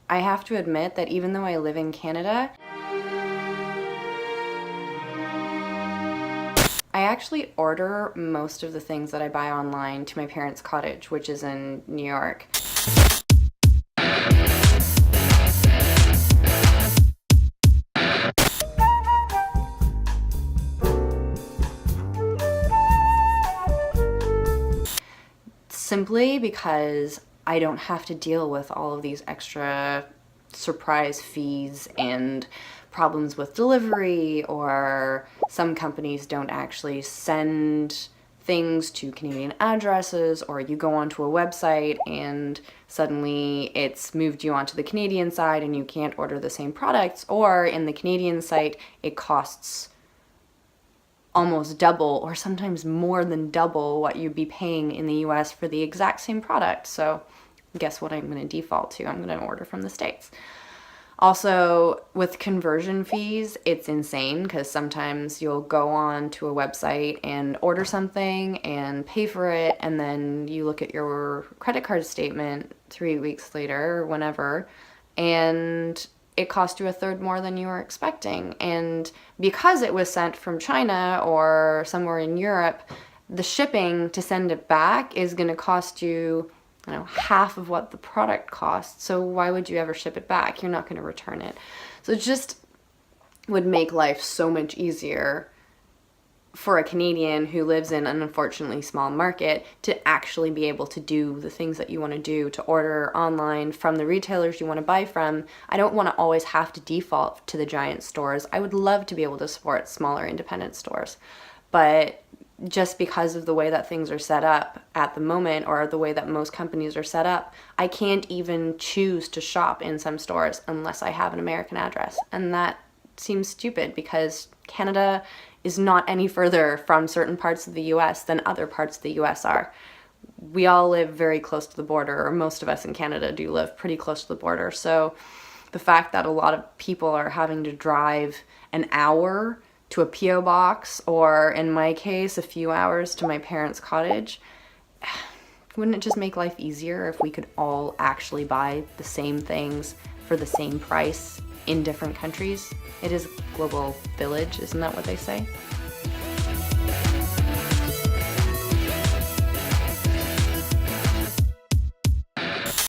I have to admit that even though I live in Canada, I actually order most of the things that I buy online to my parents' cottage, which is in New York. Simply because I don't have to deal with all of these extra surprise fees and problems with delivery, or some companies don't actually send things to Canadian addresses, or you go onto a website and suddenly it's moved you onto the Canadian side and you can't order the same products, or in the Canadian site it costs almost double or sometimes more than double what you'd be paying in the US for the exact same product. So guess what I'm going to default to? I'm going to order from the States. Also, with conversion fees, it's insane because sometimes you'll go on to a website and order something and pay for it, and then you look at your credit card statement 3 weeks later or whenever, and it cost you a third more than you were expecting. And because it was sent from China or somewhere in Europe, the shipping to send it back is going to cost you, half of what the product costs. So why would you ever ship it back? You're not going to return it. So it just would make life so much easier for a Canadian who lives in an unfortunately small market to actually be able to do the things that you want to do, to order online from the retailers you want to buy from. I don't want to always have to default to the giant stores. I would love to be able to support smaller independent stores, but just because of the way that things are set up at the moment, or the way that most companies are set up, I can't even choose to shop in some stores unless I have an American address. And that seems stupid because Canada is not any further from certain parts of the US than other parts of the US are. We all live very close to the border, or most of us in Canada do live pretty close to the border. So the fact that a lot of people are having to drive an hour to a P.O. box, or in my case, a few hours to my parents' cottage, wouldn't it just make life easier if we could all actually buy the same things for the same price in different countries? It is a global village, isn't that what they say?